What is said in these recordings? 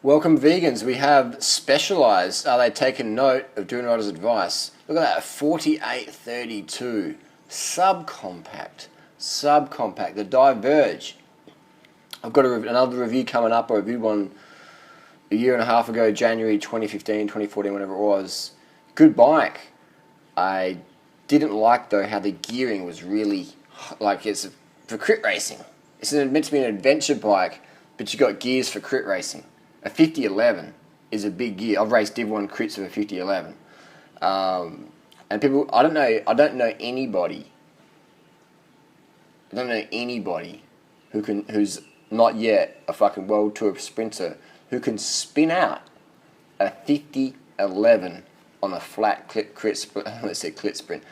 Welcome vegans, we have Specialized. Are they taking note of Doing Right as advice? Look at that, 4832. Subcompact. The Diverge. I've got another review coming up. I reviewed one a year and a half ago, January 2015, 2014, whatever it was. Good bike. I didn't like, though, how the gearing was really, like, it's for crit racing. It's meant to be an adventure bike, but you got gears for crit racing. A 5011 is a big gear. I've raced Div 1 crits with a 5011. And people, I don't know anybody who's not yet a fucking World Tour sprinter who can spin out a 5011 on a flat crit sprint.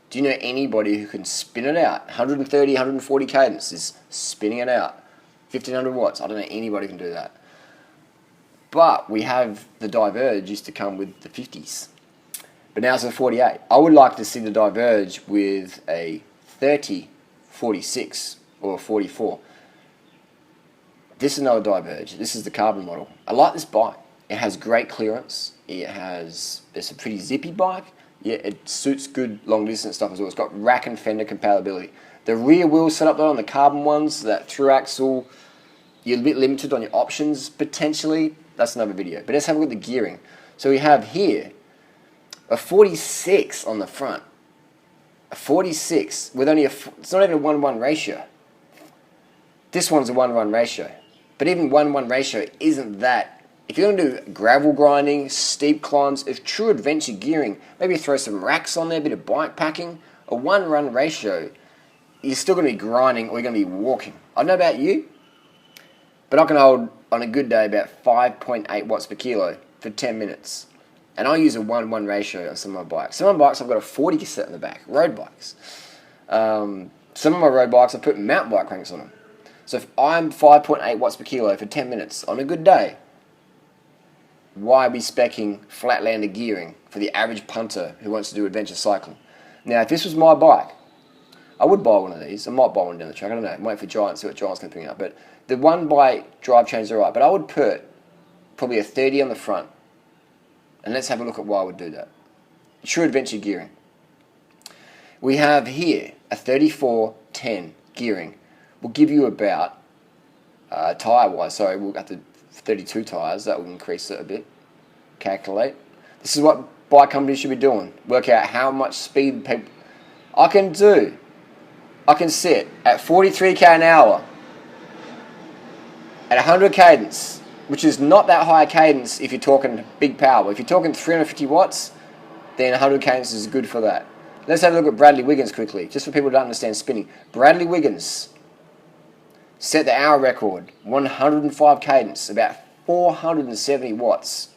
Do you know anybody who can spin it out? 130, 140 cadence is spinning it out. 1500 watts. I don't know anybody who can do that. But we have the Diverge used to come with the 50s. But now it's a 48. I would like to see the Diverge with a 30, 46 or a 44. This is another Diverge. This is the carbon model. I like this bike. It has great clearance. It's a pretty zippy bike. Yeah, it suits good long distance stuff as well. It's got rack and fender compatibility. The rear wheel setup though on the carbon ones, that through axle, you're a bit limited on your options potentially. That's another video. But let's have a look at the gearing. So we have here a 46 on the front. A 46 with only it's not even a 1-1 ratio. This one's a 1-1 ratio. But even 1-1 ratio isn't that. If you're going to do gravel grinding, steep climbs, if true adventure gearing, maybe throw some racks on there, a bit of bike packing, a 1-1 ratio, you're still going to be grinding or you're going to be walking. I don't know about you, but I can hold, on a good day, about 5.8 watts per kilo for 10 minutes. And I use a 1-1 ratio on some of my bikes. Some of my bikes I've got a 40 cassette in the back, road bikes. Some of my road bikes I put mountain bike cranks on them. So if I'm 5.8 watts per kilo for 10 minutes on a good day, why are we speccing flatlander gearing for the average punter who wants to do adventure cycling? Now, if this was my bike, I would buy one of these. I might buy one down the track. I don't know. I'm waiting for Giant, see what Giant's going to bring up. But the one bike drive chains are right. But I would put probably a 30 on the front. And let's have a look at why I would do that. True adventure gearing. We have here a 3410 gearing. We'll give you about, tyre-wise, sorry, we'll have to 32 tyres. That will increase it a bit. Calculate. This is what bike companies should be doing. Work out how much speed people... I can sit at 43k an hour at 100 cadence, which is not that high cadence if you're talking big power. If you're talking 350 watts, then 100 cadence is good for that. Let's have a look at Bradley Wiggins quickly, just for people who don't understand spinning. Bradley Wiggins set the hour record, 105 cadence, about 470 watts,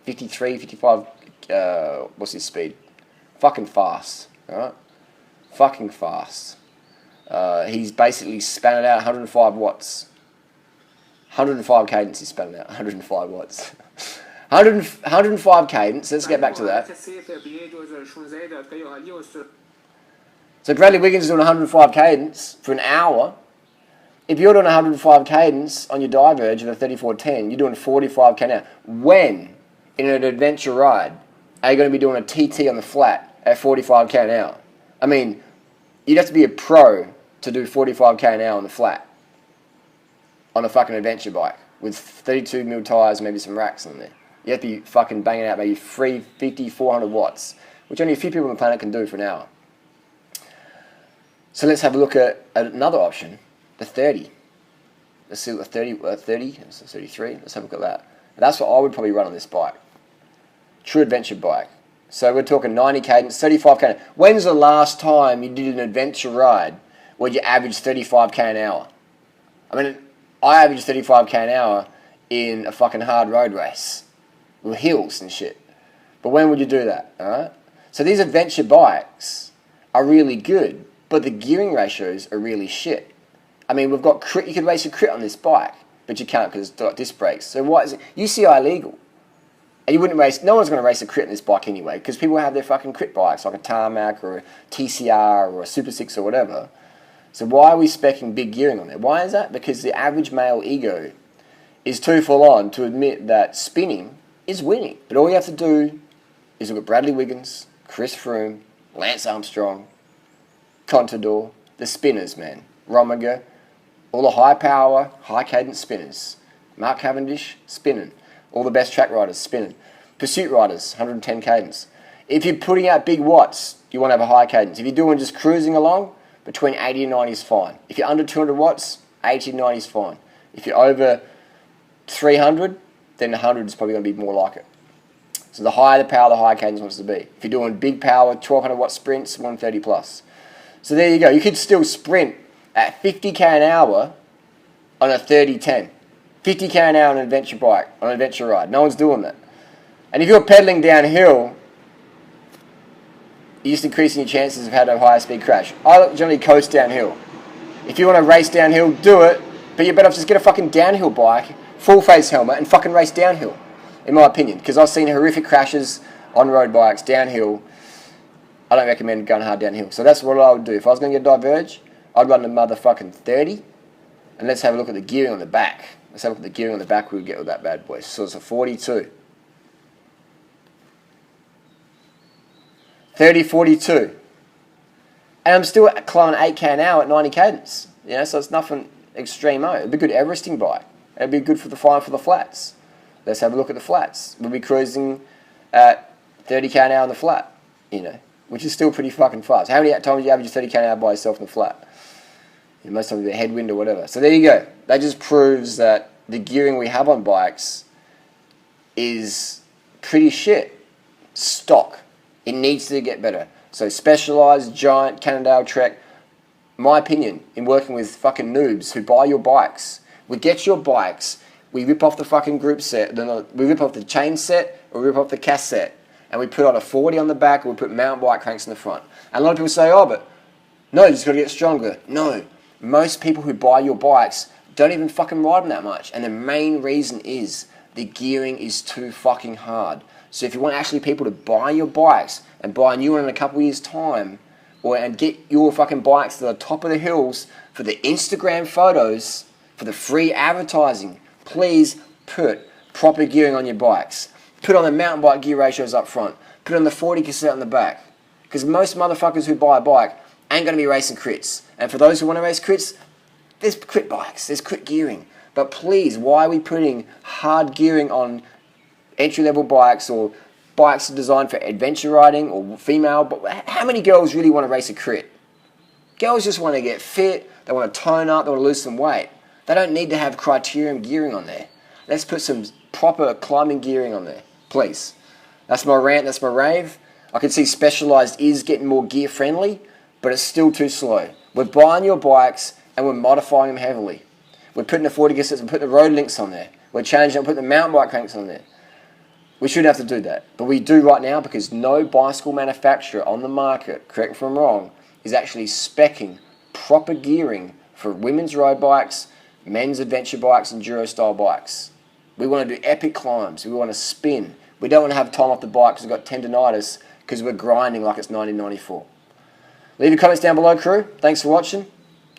53, 55, what's his speed? Fucking fast, alright? Fucking fast. He's basically span it out 105 watts. 105 cadence he span it out, 105 watts. 105 cadence, let's get back to that. So Bradley Wiggins is doing 105 cadence for an hour. If you're doing 105 cadence on your Diverge of a 3410, you're doing 45k an hour. When, in an adventure ride, are you going to be doing a TT on the flat at 45k an hour? I mean, you'd have to be a pro to do 45k an hour on the flat on a fucking adventure bike with 32mm tyres, maybe some racks on there. You have to be fucking banging out maybe 350, 400 watts, which only a few people on the planet can do for an hour. So let's have a look at another option, the 30. Let's see what the 30, that's 33, let's have a look at that. That's what I would probably run on this bike. True adventure bike. So we're talking 90 cadence, 35 cadence. When's the last time you did an adventure ride where you averaged 35k an hour? I mean, I averaged 35k an hour in a fucking hard road race with hills and shit. But when would you do that, alright? So these adventure bikes are really good, but the gearing ratios are really shit. I mean, we've got crit, you could race a crit on this bike, but you can't because it's got disc brakes. So why is it UCI legal? And you wouldn't race, no one's going to race a crit on this bike anyway, because people have their fucking crit bikes, like a Tarmac or a TCR or a Super 6 or whatever. So why are we speccing big gearing on there? Why is that? Because the average male ego is too full on to admit that spinning is winning. But all you have to do is look at Bradley Wiggins, Chris Froome, Lance Armstrong, Contador, the spinners, man. Rominger, all the high power, high cadence spinners. Mark Cavendish, spinning. All the best track riders, spinning. Pursuit riders, 110 cadence. If you're putting out big watts, you want to have a high cadence. If you're doing just cruising along, between 80 and 90 is fine. If you're under 200 watts, 80 and 90 is fine. If you're over 300, then 100 is probably going to be more like it. So the higher the power, the higher cadence wants to be. If you're doing big power, 1200 watt sprints, 130 plus. So there you go. You could still sprint at 50k an hour on a 30-10. 50k an hour on an adventure bike, on an adventure ride. No one's doing that. And if you're pedaling downhill, you're just increasing your chances of having a higher speed crash. I generally coast downhill. If you want to race downhill, do it, but you better off just get a fucking downhill bike, full face helmet, and fucking race downhill, in my opinion. Because I've seen horrific crashes on road bikes, downhill. I don't recommend going hard downhill. So that's what I would do. If I was going to get a diverge, I'd run the motherfucking 30, and let's have a look at the gearing on the back. Let's have a look at the gearing on the back we would get with that bad boy. So it's a 42. 30, 42. And I'm still climbing 8k an hour at 90 cadence. You know, so it's nothing extreme-o. It'd be a good Everesting bike. It'd be good for the fine for the flats. Let's have a look at the flats. We'll be cruising at 30k an hour on the flat, you know, which is still pretty fucking fast. How many times do you average 30k an hour by yourself in the flat? You know, most times you get a headwind or whatever. So there you go. That just proves that the gearing we have on bikes is pretty shit. Stock. It needs to get better. So Specialized, Giant, Cannondale, Trek, my opinion, in working with fucking noobs who buy your bikes, we get your bikes, we rip off the fucking group set, we rip off the chain set, or we rip off the cassette, and we put on a 40 on the back, or we put mountain bike cranks in the front. And a lot of people say, oh, but no, you just got to get stronger. No. Most people who buy your bikes don't even fucking ride them that much. And the main reason is the gearing is too fucking hard. So if you want actually people to buy your bikes and buy a new one in a couple of years' time, and get your fucking bikes to the top of the hills for the Instagram photos, for the free advertising, please put proper gearing on your bikes. Put on the mountain bike gear ratios up front. Put on the 40 cassette on the back. Because most motherfuckers who buy a bike ain't going to be racing crits. And for those who want to race crits, there's crit bikes, there's crit gearing. But please, why are we putting hard gearing on entry-level bikes or bikes designed for adventure riding or female? But how many girls really want to race a crit? Girls just want to get fit, they want to tone up, they want to lose some weight. They don't need to have criterium gearing on there. Let's put some proper climbing gearing on there, please. That's my rant, that's my rave. I can see Specialized is getting more gear friendly, but it's still too slow. We're buying your bikes and we're modifying them heavily. We're putting the 40 cassettes, we're putting the road links on there. We're changing them, putting the mountain bike cranks on there. We shouldn't have to do that. But we do right now because no bicycle manufacturer on the market, correct me if I'm wrong, is actually speccing proper gearing for women's road bikes, men's adventure bikes, and Enduro style bikes. We want to do epic climbs. We want to spin. We don't want to have time off the bike because we've got tendonitis because we're grinding like it's 1994. Leave your comments down below, crew. Thanks for watching.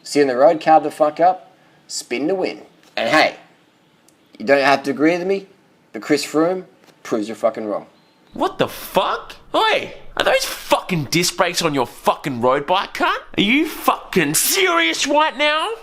See you on the road. Carb the fuck up. Spin to win. And hey, you don't have to agree with me, but Chris Froome proves you're fucking wrong. What the fuck? Oi, are those fucking disc brakes on your fucking road bike, cunt? Are you fucking serious right now?